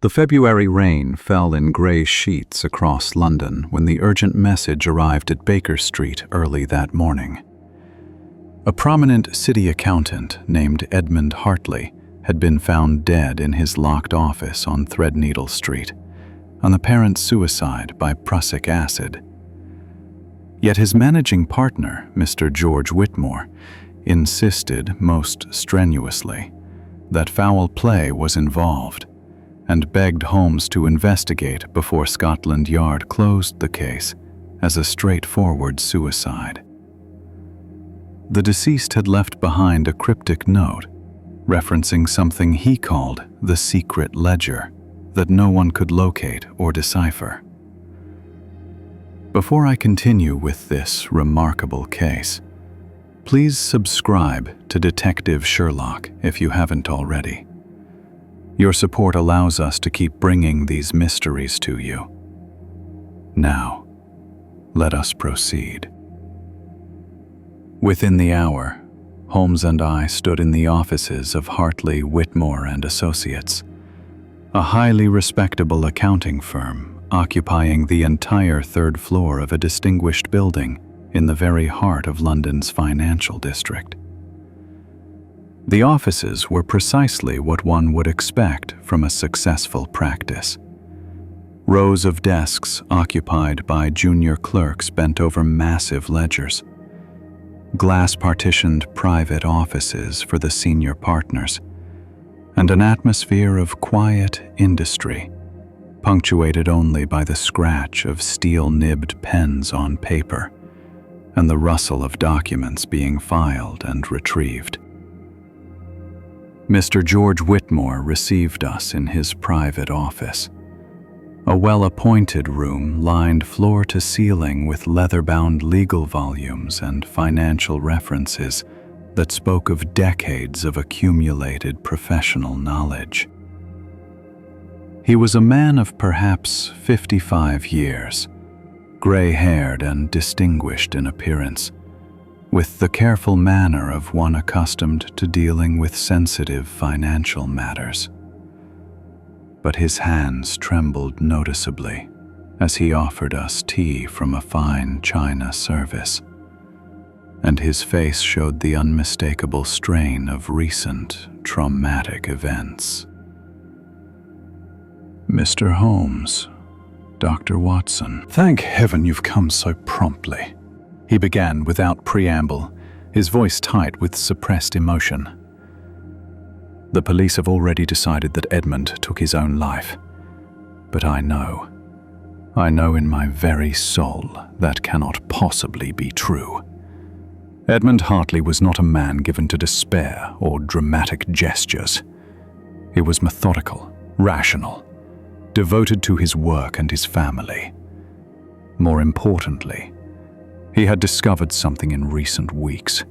The February rain fell in grey sheets across London when the urgent message arrived at Baker Street early that morning. A prominent city accountant named Edmund Hartley had been found dead in his locked office on Threadneedle Street, an apparent suicide by prussic acid. Yet his managing partner, Mr. George Whitmore, insisted most strenuously that foul play was involved, and begged Holmes to investigate before Scotland Yard closed the case as a straightforward suicide. The deceased had left behind a cryptic note referencing something he called the secret ledger that no one could locate or decipher. Before I continue with this remarkable case, please subscribe to Detective Sherlock if you haven't already. Your support allows us to keep bringing these mysteries to you. Now, let us proceed. Within the hour, Holmes and I stood in the offices of Hartley, Whitmore and Associates, a highly respectable accounting firm occupying the entire third floor of a distinguished building in the very heart of London's financial district. The offices were precisely what one would expect from a successful practice. Rows of desks occupied by junior clerks bent over massive ledgers, glass-partitioned private offices for the senior partners, and an atmosphere of quiet industry, punctuated only by the scratch of steel-nibbed pens on paper and the rustle of documents being filed and retrieved. Mr. George Whitmore received us in his private office, a well-appointed room lined floor to ceiling with leather-bound legal volumes and financial references that spoke of decades of accumulated professional knowledge. He was a man of perhaps 55 years, gray-haired and distinguished in appearance, with the careful manner of one accustomed to dealing with sensitive financial matters. But his hands trembled noticeably as he offered us tea from a fine china service, and his face showed the unmistakable strain of recent traumatic events. "Mr. Holmes, Dr. Watson, thank heaven you've come so promptly," he began without preamble, his voice tight with suppressed emotion. "The police have already decided that Edmund took his own life. But I know in my very soul that cannot possibly be true. Edmund Hartley was not a man given to despair or dramatic gestures. He was methodical, rational, devoted to his work and his family. More importantly, he had discovered something in recent weeks,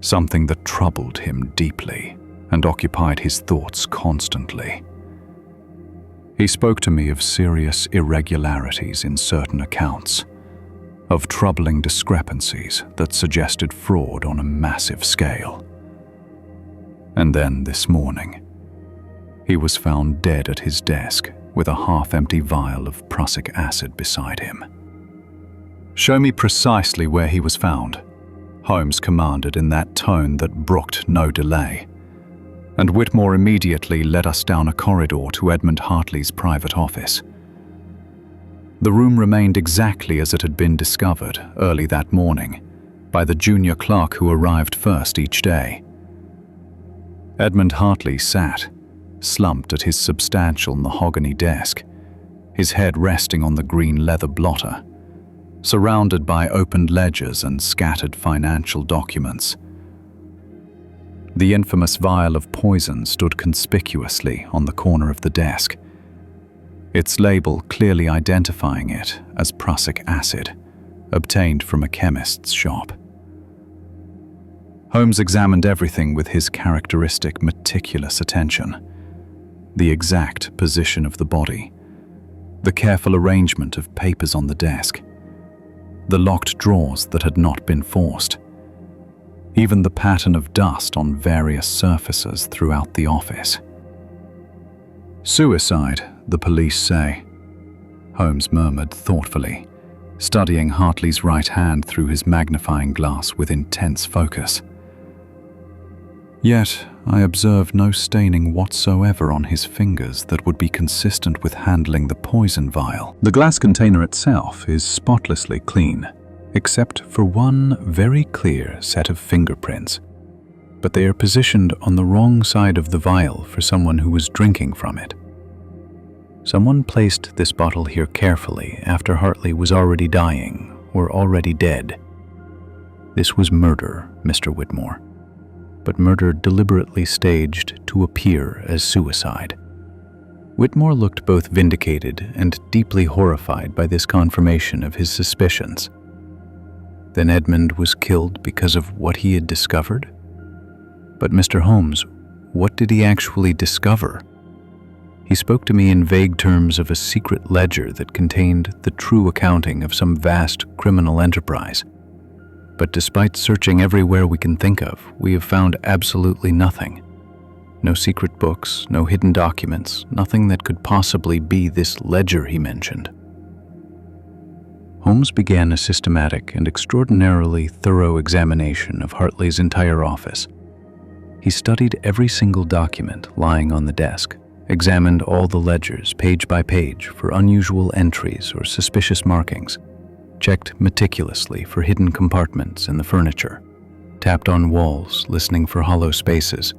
something that troubled him deeply and occupied his thoughts constantly. He spoke to me of serious irregularities in certain accounts, of troubling discrepancies that suggested fraud on a massive scale. And then this morning, he was found dead at his desk with a half-empty vial of prussic acid beside him." "Show me precisely where he was found," Holmes commanded in that tone that brooked no delay, and Whitmore immediately led us down a corridor to Edmund Hartley's private office. The room remained exactly as it had been discovered early that morning by the junior clerk who arrived first each day. Edmund Hartley sat, slumped at his substantial mahogany desk, his head resting on the green leather blotter, surrounded by opened ledgers and scattered financial documents. The infamous vial of poison stood conspicuously on the corner of the desk, its label clearly identifying it as prussic acid, obtained from a chemist's shop. Holmes examined everything with his characteristic meticulous attention: the exact position of the body, the careful arrangement of papers on the desk, the locked drawers that had not been forced, even the pattern of dust on various surfaces throughout the office. Suicide, the police say," Holmes murmured thoughtfully, studying Hartley's right hand through his magnifying glass with intense focus. Yet I observed no staining whatsoever on his fingers that would be consistent with handling the poison vial. The glass container itself is spotlessly clean, except for one very clear set of fingerprints, but they are positioned on the wrong side of the vial for someone who was drinking from it. Someone placed this bottle here carefully after Hartley was already dying or already dead. This was murder, Mr. Whitmore, but murder deliberately staged to appear as suicide. Whitmore looked both vindicated and deeply horrified by this confirmation of his suspicions. Then Edmund was killed because of what he had discovered? But Mr. Holmes, what did he actually discover? He spoke to me in vague terms of a secret ledger that contained the true accounting of some vast criminal enterprise. But despite searching everywhere we can think of, we have found absolutely nothing. No secret books, no hidden documents, nothing that could possibly be this ledger he mentioned. Holmes began a systematic and extraordinarily thorough examination of Hartley's entire office. He studied every single document lying on the desk, examined all the ledgers page by page for unusual entries or suspicious markings, checked meticulously for hidden compartments in the furniture, tapped on walls listening for hollow spaces,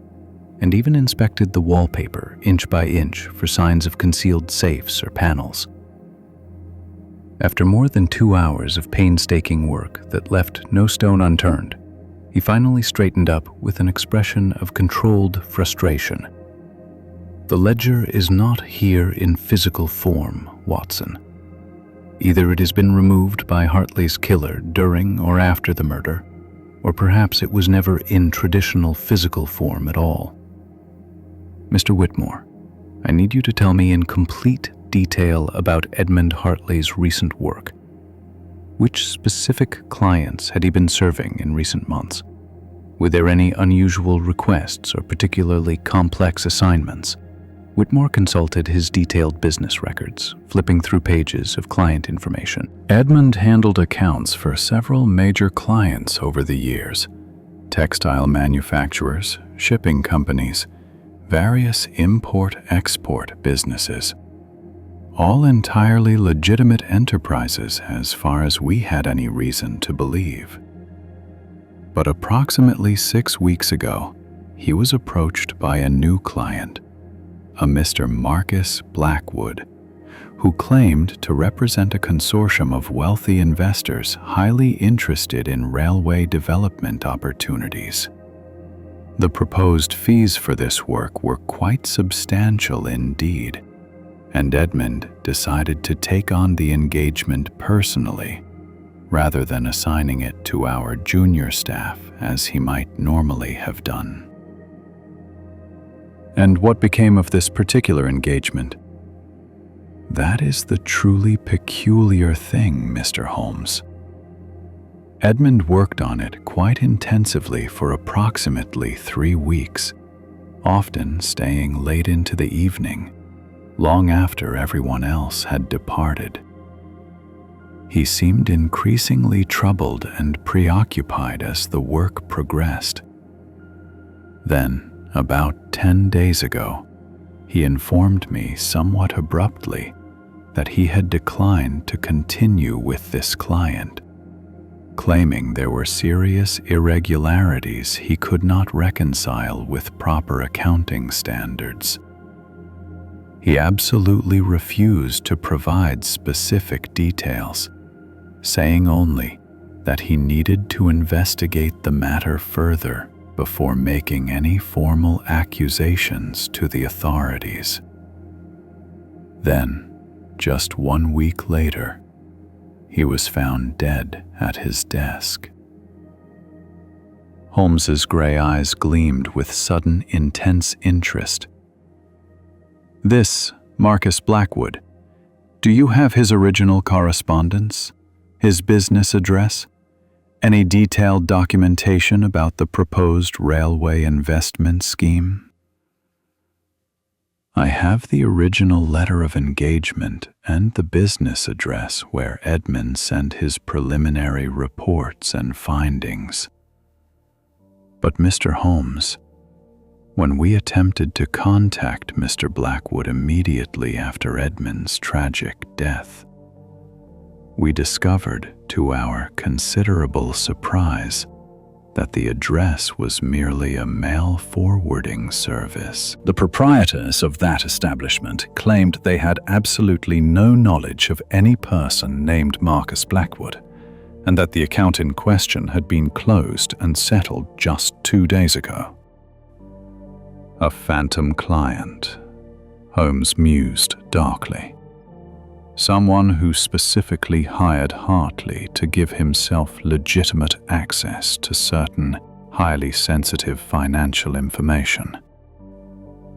and even inspected the wallpaper inch by inch for signs of concealed safes or panels. After more than 2 hours of painstaking work that left no stone unturned, he finally straightened up with an expression of controlled frustration. "The ledger is not here in physical form, Watson. Either it has been removed by Hartley's killer during or after the murder, or perhaps it was never in traditional physical form at all. Mr. Whitmore, I need you to tell me in complete detail about Edmund Hartley's recent work. Which specific clients had he been serving in recent months? Were there any unusual requests or particularly complex assignments?" Whitmore consulted his detailed business records, flipping through pages of client information. Edmund handled accounts for several major clients over the years: textile manufacturers, shipping companies, various import-export businesses. All entirely legitimate enterprises as far as we had any reason to believe. But approximately 6 weeks ago, he was approached by a new client, a Mr. Marcus Blackwood, who claimed to represent a consortium of wealthy investors highly interested in railway development opportunities. The proposed fees for this work were quite substantial indeed, and Edmund decided to take on the engagement personally, rather than assigning it to our junior staff as he might normally have done. And what became of this particular engagement? That is the truly peculiar thing, Mr. Holmes. Edmund worked on it quite intensively for approximately 3 weeks, often staying late into the evening, long after everyone else had departed. He seemed increasingly troubled and preoccupied as the work progressed. Then, about 10 days ago, he informed me somewhat abruptly that he had declined to continue with this client, claiming there were serious irregularities he could not reconcile with proper accounting standards. He absolutely refused to provide specific details, saying only that he needed to investigate the matter further before making any formal accusations to the authorities. Then, just 1 week later, he was found dead at his desk. Holmes's gray eyes gleamed with sudden, intense interest. "This, Marcus Blackwood, do you have his original correspondence, his business address? Any detailed documentation about the proposed railway investment scheme?" I have the original letter of engagement and the business address where Edmund sent his preliminary reports and findings. But Mr. Holmes, when we attempted to contact Mr. Blackwood immediately after Edmund's tragic death, we discovered, to our considerable surprise, that the address was merely a mail forwarding service. The proprietors of that establishment claimed they had absolutely no knowledge of any person named Marcus Blackwood, and that the account in question had been closed and settled just 2 days ago. A phantom client, Holmes mused darkly. Someone who specifically hired Hartley to give himself legitimate access to certain highly sensitive financial information,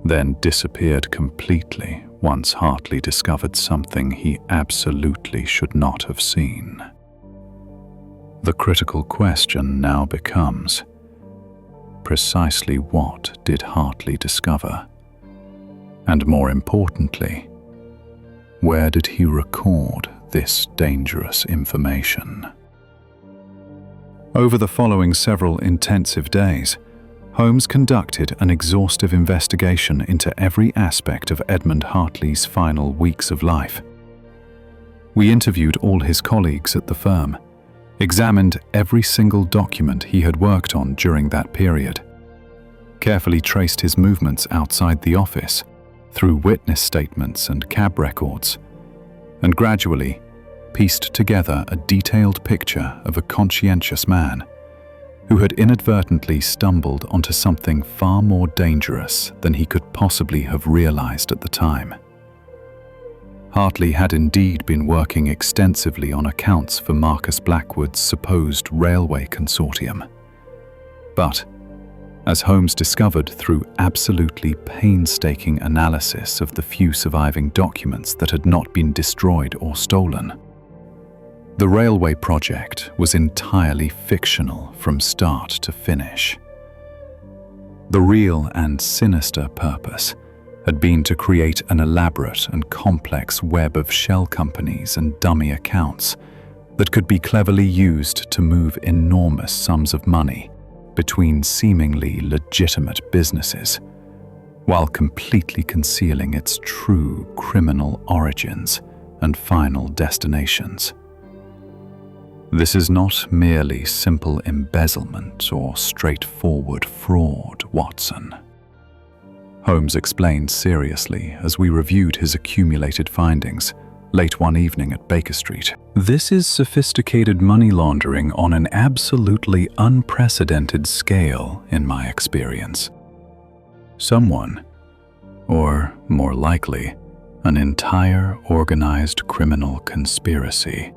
then disappeared completely once Hartley discovered something he absolutely should not have seen. The critical question now becomes, precisely what did Hartley discover? And more importantly, where did he record this dangerous information? Over the following several intensive days, Holmes conducted an exhaustive investigation into every aspect of Edmund Hartley's final weeks of life. We interviewed all his colleagues at the firm, examined every single document he had worked on during that period, carefully traced his movements outside the office, through witness statements and cab records, and gradually pieced together a detailed picture of a conscientious man who had inadvertently stumbled onto something far more dangerous than he could possibly have realized at the time. Hartley had indeed been working extensively on accounts for Marcus Blackwood's supposed railway consortium. But, as Holmes discovered through absolutely painstaking analysis of the few surviving documents that had not been destroyed or stolen, the railway project was entirely fictional from start to finish. The real and sinister purpose had been to create an elaborate and complex web of shell companies and dummy accounts that could be cleverly used to move enormous sums of money between seemingly legitimate businesses, while completely concealing its true criminal origins and final destinations. This is not merely simple embezzlement or straightforward fraud, Watson, Holmes explained seriously as we reviewed his accumulated findings late one evening at Baker Street. This is sophisticated money laundering on an absolutely unprecedented scale, in my experience. Someone, or more likely, an entire organized criminal conspiracy,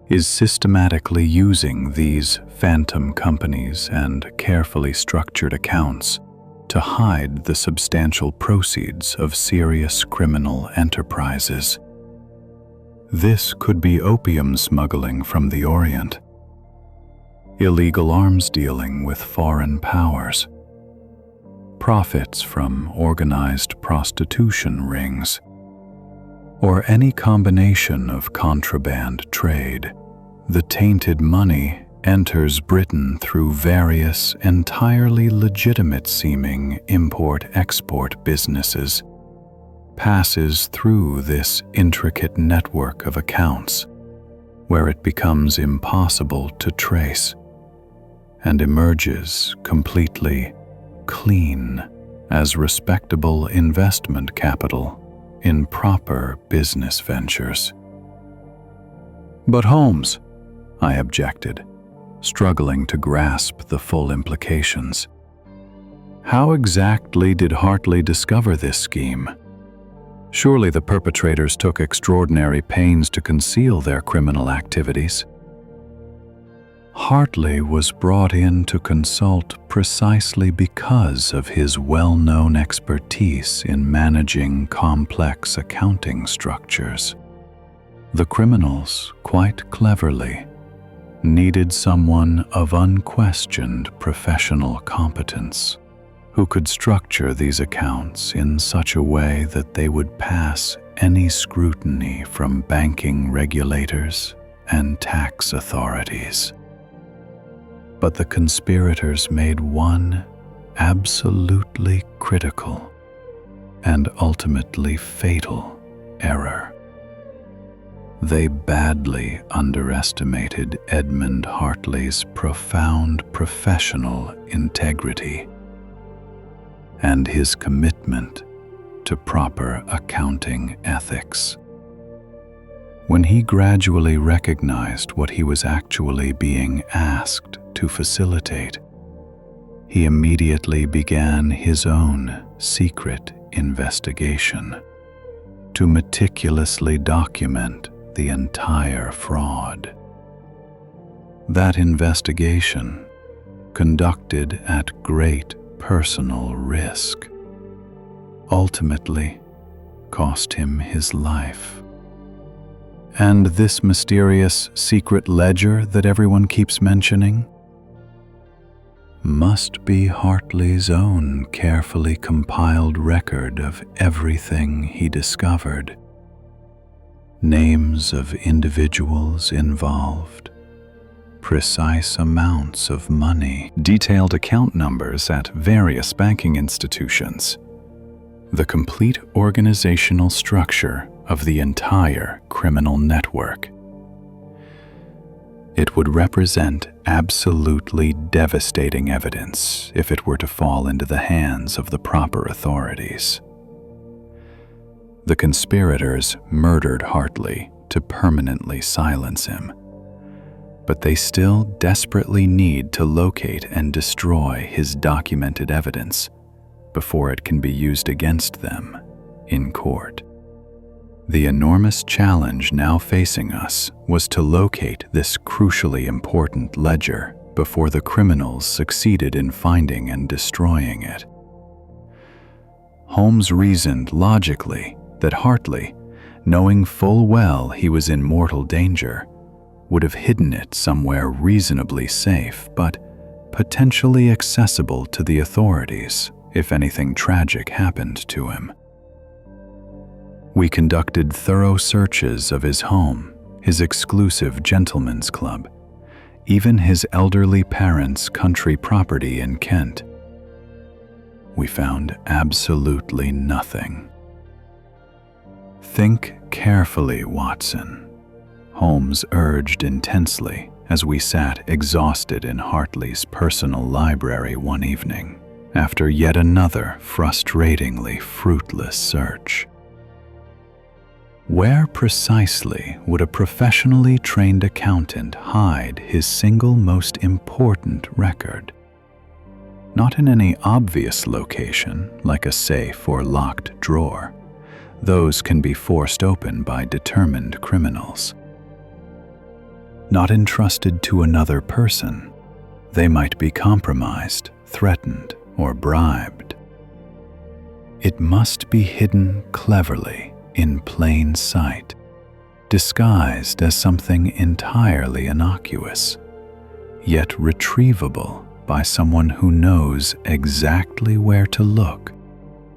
is systematically using these phantom companies and carefully structured accounts to hide the substantial proceeds of serious criminal enterprises. This could be opium smuggling from the Orient, illegal arms dealing with foreign powers, profits from organized prostitution rings, or any combination of contraband trade. The tainted money enters Britain through various entirely legitimate-seeming import-export businesses, passes through this intricate network of accounts, where it becomes impossible to trace, and emerges completely clean as respectable investment capital in proper business ventures. But Holmes, I objected, struggling to grasp the full implications. How exactly did Hartley discover this scheme? Surely the perpetrators took extraordinary pains to conceal their criminal activities. Hartley was brought in to consult precisely because of his well-known expertise in managing complex accounting structures. The criminals, quite cleverly, needed someone of unquestioned professional competence who could structure these accounts in such a way that they would pass any scrutiny from banking regulators and tax authorities. But the conspirators made one absolutely critical and ultimately fatal error. They badly underestimated Edmund Hartley's profound professional integrity and his commitment to proper accounting ethics. When he gradually recognized what he was actually being asked to facilitate, he immediately began his own secret investigation to meticulously document the entire fraud. That investigation, conducted at great personal risk, ultimately cost him his life. And this mysterious secret ledger that everyone keeps mentioning must be Hartley's own carefully compiled record of everything he discovered. Names of individuals involved, precise amounts of money, detailed account numbers at various banking institutions, the complete organizational structure of the entire criminal network. It would represent absolutely devastating evidence if it were to fall into the hands of the proper authorities. The conspirators murdered Hartley to permanently silence him, but they still desperately need to locate and destroy his documented evidence before it can be used against them in court. The enormous challenge now facing us was to locate this crucially important ledger before the criminals succeeded in finding and destroying it. Holmes reasoned logically that Hartley, knowing full well he was in mortal danger, would have hidden it somewhere reasonably safe but potentially accessible to the authorities if anything tragic happened to him. We conducted thorough searches of his home, his exclusive gentleman's club, even his elderly parents' country property in Kent. We found absolutely nothing. "Think carefully, Watson," Holmes urged intensely as we sat exhausted in Hartley's personal library one evening, after yet another frustratingly fruitless search. Where precisely would a professionally trained accountant hide his single most important record? Not in any obvious location, like a safe or locked drawer. Those can be forced open by determined criminals. Not entrusted to another person. They might be compromised, threatened, or bribed. It must be hidden cleverly, in plain sight, disguised as something entirely innocuous, yet retrievable by someone who knows exactly where to look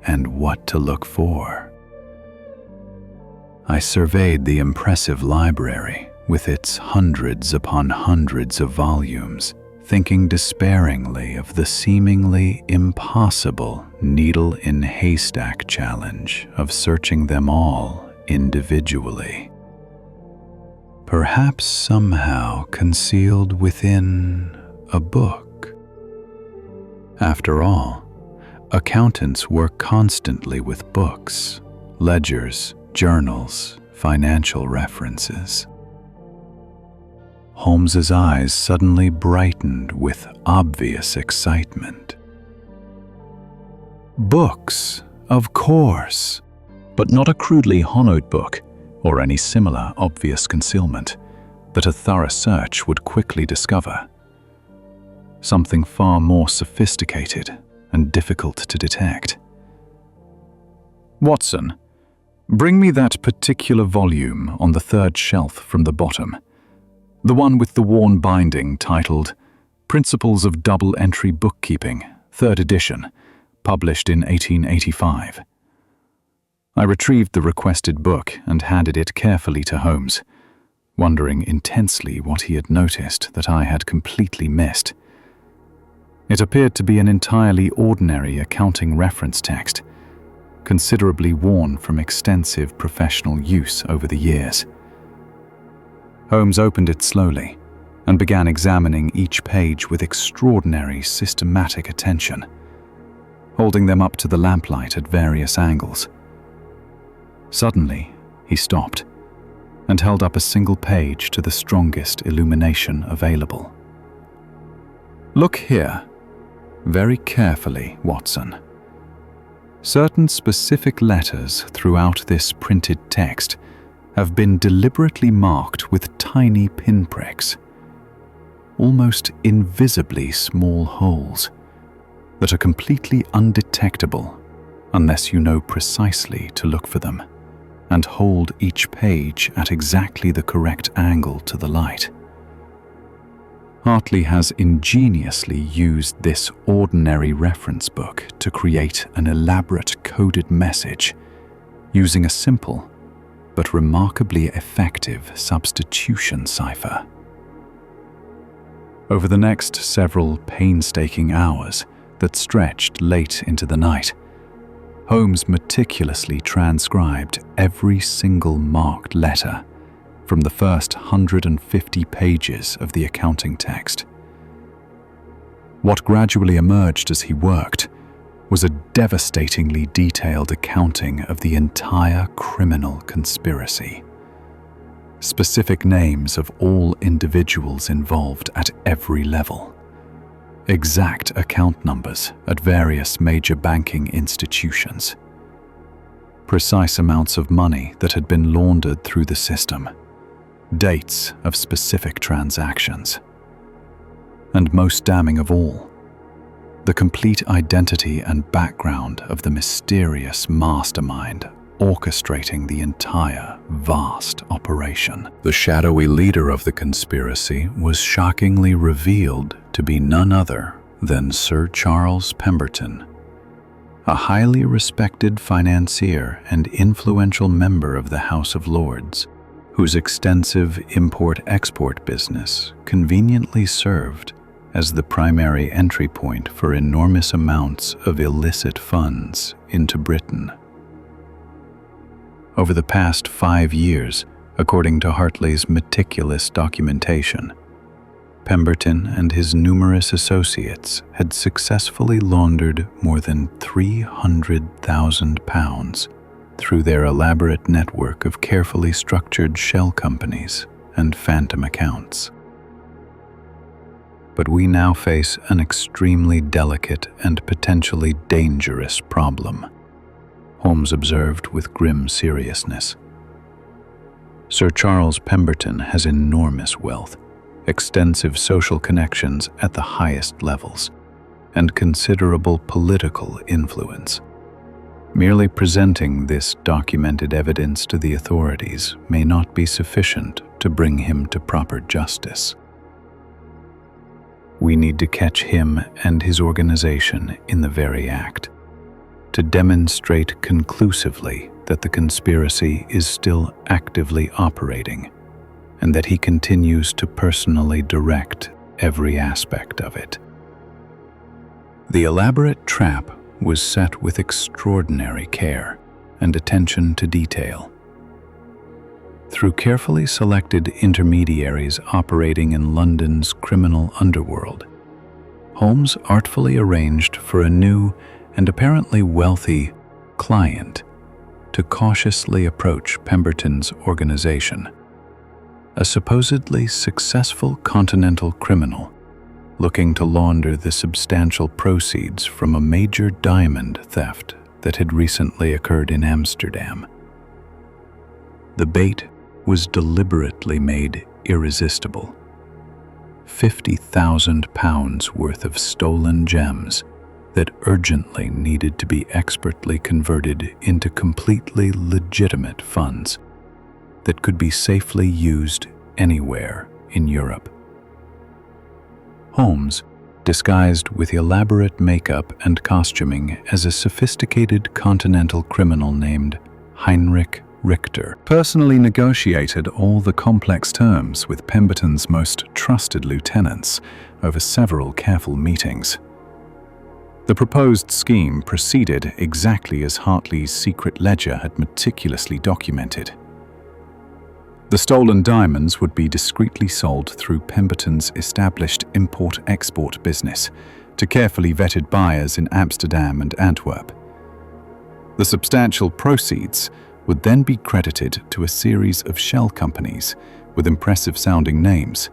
and what to look for. I surveyed the impressive library with its hundreds upon hundreds of volumes, thinking despairingly of the seemingly impossible needle-in-haystack challenge of searching them all individually. Perhaps somehow concealed within a book. After all, accountants work constantly with books, ledgers, journals, financial references. Holmes's eyes suddenly brightened with obvious excitement. Books, of course, but not a crudely hollowed book or any similar obvious concealment that a thorough search would quickly discover. Something far more sophisticated and difficult to detect. "Watson, bring me that particular volume on the third shelf from the bottom. The one with the worn binding titled Principles of Double Entry Bookkeeping, 3rd edition, published in 1885. I retrieved the requested book and handed it carefully to Holmes, wondering intensely what he had noticed that I had completely missed. It appeared to be an entirely ordinary accounting reference text, considerably worn from extensive professional use over the years. Holmes opened it slowly and began examining each page with extraordinary systematic attention, holding them up to the lamplight at various angles. Suddenly, he stopped and held up a single page to the strongest illumination available. "Look here, very carefully, Watson. Certain specific letters throughout this printed text have been deliberately marked with tiny pinpricks, almost invisibly small holes, that are completely undetectable unless you know precisely to look for them and hold each page at exactly the correct angle to the light. Hartley has ingeniously used this ordinary reference book to create an elaborate coded message using a simple but remarkably effective substitution cipher. Over the next several painstaking hours that stretched late into the night, Holmes meticulously transcribed every single marked letter from the first 150 pages of the accounting text. What gradually emerged as he worked was a devastatingly detailed accounting of the entire criminal conspiracy. Specific names of all individuals involved at every level. Exact account numbers at various major banking institutions. Precise amounts of money that had been laundered through the system. Dates of specific transactions. And most damning of all, the complete identity and background of the mysterious mastermind orchestrating the entire vast operation. The shadowy leader of the conspiracy was shockingly revealed to be none other than Sir Charles Pemberton, a highly respected financier and influential member of the House of Lords, whose extensive import-export business conveniently served as the primary entry point for enormous amounts of illicit funds into Britain. Over the past 5 years, according to Hartley's meticulous documentation, Pemberton and his numerous associates had successfully laundered more than £300,000 through their elaborate network of carefully structured shell companies and phantom accounts. But we now face an extremely delicate and potentially dangerous problem, Holmes observed with grim seriousness. Sir Charles Pemberton has enormous wealth, extensive social connections at the highest levels, and considerable political influence. Merely presenting this documented evidence to the authorities may not be sufficient to bring him to proper justice. We need to catch him and his organization in the very act, to demonstrate conclusively that the conspiracy is still actively operating and that he continues to personally direct every aspect of it. The elaborate trap was set with extraordinary care and attention to detail. Through carefully selected intermediaries operating in London's criminal underworld, Holmes artfully arranged for a new and apparently wealthy client to cautiously approach Pemberton's organization, a supposedly successful continental criminal looking to launder the substantial proceeds from a major diamond theft that had recently occurred in Amsterdam. The bait was deliberately made irresistible. £50,000 worth of stolen gems that urgently needed to be expertly converted into completely legitimate funds that could be safely used anywhere in Europe. Holmes disguised with elaborate makeup and costuming as a sophisticated continental criminal named Heinrich Richter, personally negotiated all the complex terms with Pemberton's most trusted lieutenants over several careful meetings. The proposed scheme proceeded exactly as Hartley's secret ledger had meticulously documented. The stolen diamonds would be discreetly sold through Pemberton's established import-export business to carefully vetted buyers in Amsterdam and Antwerp. The substantial proceeds would then be credited to a series of shell companies with impressive-sounding names,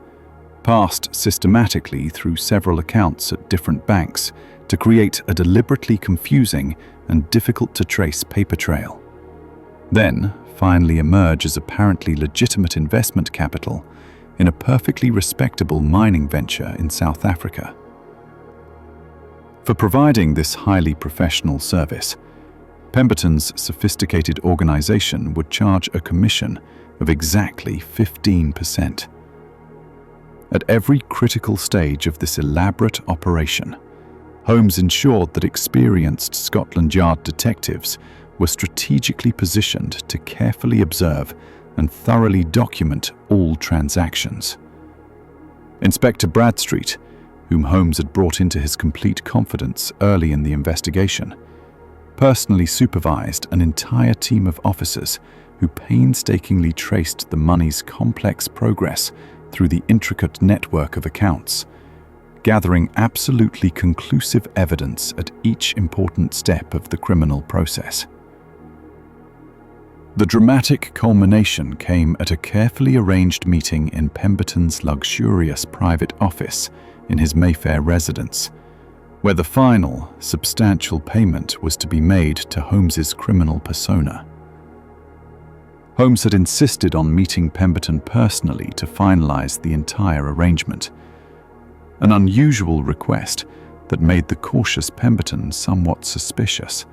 passed systematically through several accounts at different banks to create a deliberately confusing and difficult-to-trace paper trail. Then, finally emerge as apparently legitimate investment capital in a perfectly respectable mining venture in South Africa. For providing this highly professional service, Pemberton's sophisticated organization would charge a commission of exactly 15%. At every critical stage of this elaborate operation, Holmes ensured that experienced Scotland Yard detectives were strategically positioned to carefully observe and thoroughly document all transactions. Inspector Bradstreet, whom Holmes had brought into his complete confidence early in the investigation, personally supervised an entire team of officers who painstakingly traced the money's complex progress through the intricate network of accounts, gathering absolutely conclusive evidence at each important step of the criminal process. The dramatic culmination came at a carefully arranged meeting in Pemberton's luxurious private office in his Mayfair residence, where the final, substantial payment was to be made to Holmes's criminal persona. Holmes had insisted on meeting Pemberton personally to finalize the entire arrangement, an unusual request that made the cautious Pemberton somewhat suspicious,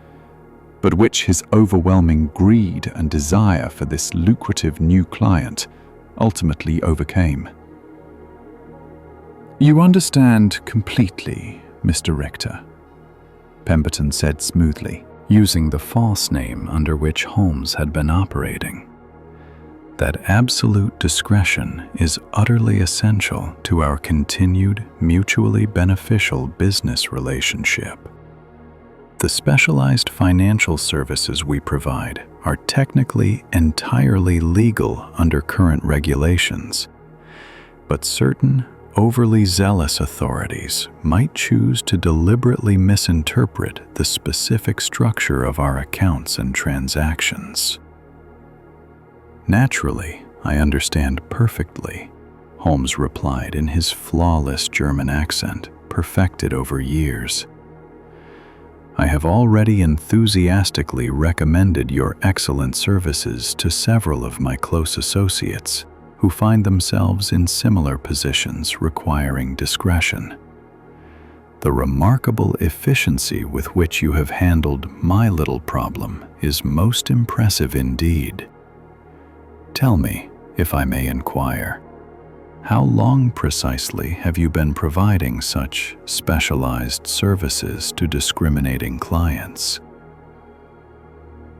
but which his overwhelming greed and desire for this lucrative new client ultimately overcame. "You understand completely, Mr. Richter," Pemberton said smoothly, using the false name under which Holmes had been operating, "that absolute discretion is utterly essential to our continued mutually beneficial business relationship. The specialized financial services we provide are technically entirely legal under current regulations, but certain overly zealous authorities might choose to deliberately misinterpret the specific structure of our accounts and transactions." "Naturally, I understand perfectly," Holmes replied in his flawless German accent, perfected over years. "I have already enthusiastically recommended your excellent services to several of my close associates who find themselves in similar positions requiring discretion. The remarkable efficiency with which you have handled my little problem is most impressive indeed. Tell me, if I may inquire, how long precisely have you been providing such specialized services to discriminating clients?"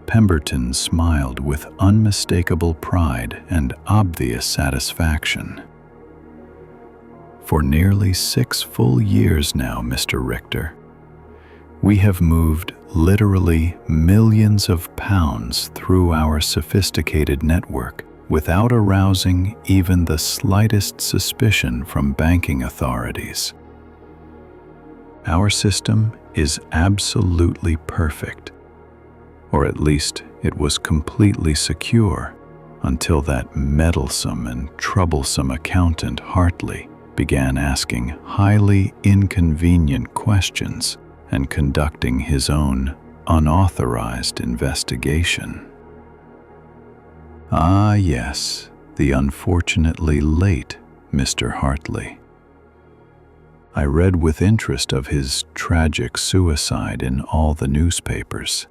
Pemberton smiled with unmistakable pride and obvious satisfaction. "For nearly 6 full years now, Mr. Richter. We have moved literally millions of pounds through our sophisticated network without arousing even the slightest suspicion from banking authorities. Our system is absolutely perfect, or at least it was completely secure until that meddlesome and troublesome accountant Hartley began asking highly inconvenient questions and conducting his own unauthorized investigation." "Ah, yes, the unfortunately late Mr. Hartley. I read with interest of his tragic suicide in all the newspapers.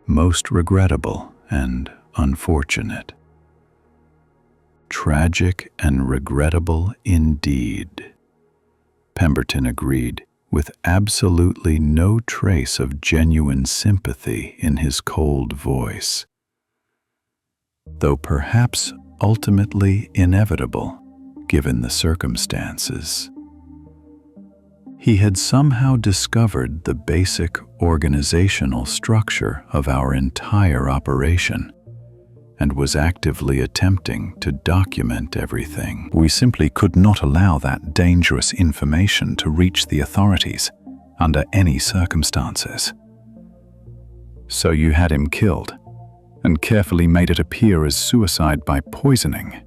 Most regrettable and unfortunate." "Tragic and regrettable indeed," Pemberton agreed, with absolutely no trace of genuine sympathy in his cold voice. Though perhaps ultimately inevitable, given the circumstances. He had somehow discovered the basic organizational structure of our entire operation and was actively attempting to document everything. We simply could not allow that dangerous information to reach the authorities under any circumstances. So you had him killed and carefully made it appear as suicide by poisoning.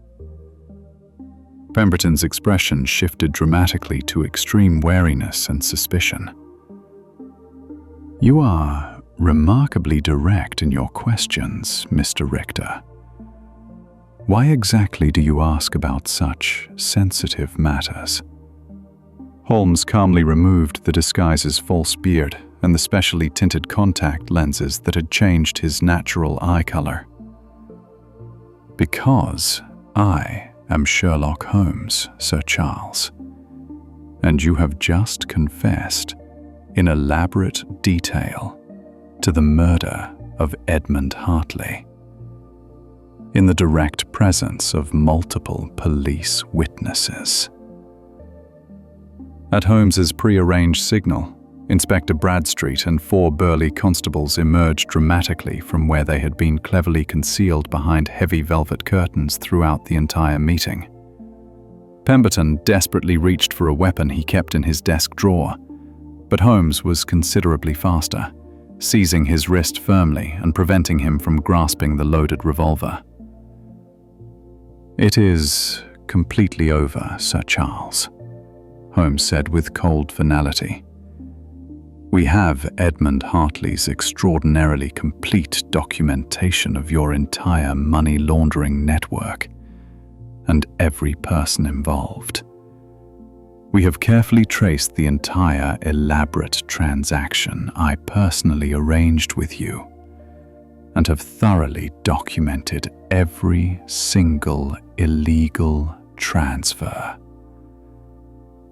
Pemberton's expression shifted dramatically to extreme wariness and suspicion. You are remarkably direct in your questions, Mr. Richter. Why exactly do you ask about such sensitive matters? Holmes calmly removed the disguise's false beard and the specially tinted contact lenses that had changed his natural eye color. Because I am Sherlock Holmes, Sir Charles, and you have just confessed in elaborate detail to the murder of Edmund Hartley, in the direct presence of multiple police witnesses. At Holmes's prearranged signal, Inspector Bradstreet and 4 burly constables emerged dramatically from where they had been cleverly concealed behind heavy velvet curtains throughout the entire meeting. Pemberton desperately reached for a weapon he kept in his desk drawer, but Holmes was considerably faster, seizing his wrist firmly and preventing him from grasping the loaded revolver. "It is completely over, Sir Charles," Holmes said with cold finality. "We have Edmund Hartley's extraordinarily complete documentation of your entire money laundering network and every person involved. We have carefully traced the entire elaborate transaction I personally arranged with you and have thoroughly documented every single illegal transfer.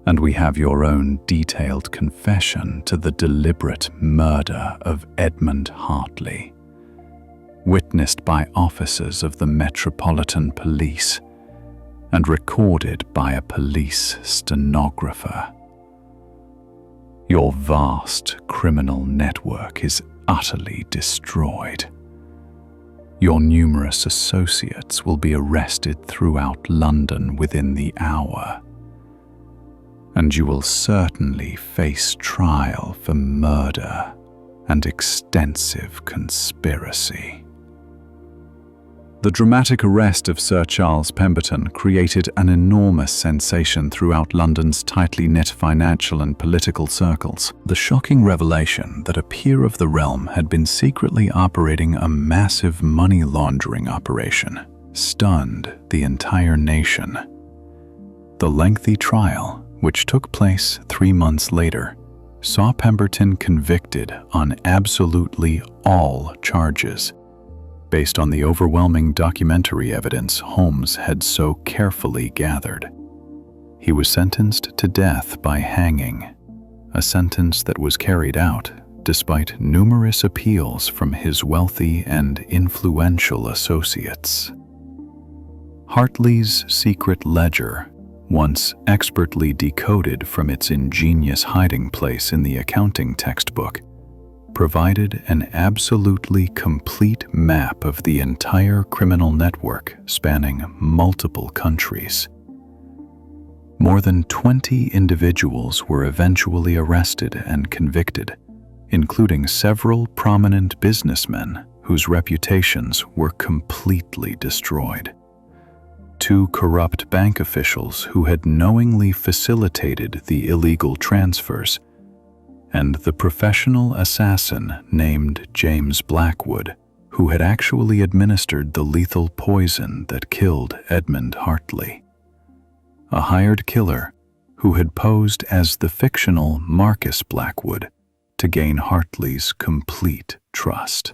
And we have your own detailed confession to the deliberate murder of Edmund Hartley, witnessed by officers of the Metropolitan Police and recorded by a police stenographer. Your vast criminal network is utterly destroyed. Your numerous associates will be arrested throughout London within the hour, and you will certainly face trial for murder and extensive conspiracy." The dramatic arrest of Sir Charles Pemberton created an enormous sensation throughout London's tightly knit financial and political circles. The shocking revelation that a peer of the realm had been secretly operating a massive money laundering operation stunned the entire nation. The lengthy trial, which took place 3 months later, saw Pemberton convicted on absolutely all charges, based on the overwhelming documentary evidence Holmes had so carefully gathered. He was sentenced to death by hanging, a sentence that was carried out despite numerous appeals from his wealthy and influential associates. Hartley's secret ledger, once expertly decoded from its ingenious hiding place in the accounting textbook, provided an absolutely complete map of the entire criminal network spanning multiple countries. More than 20 individuals were eventually arrested and convicted, including several prominent businessmen whose reputations were completely destroyed. 2 corrupt bank officials who had knowingly facilitated the illegal transfers, and the professional assassin named James Blackwood, who had actually administered the lethal poison that killed Edmund Hartley. A hired killer who had posed as the fictional Marcus Blackwood to gain Hartley's complete trust.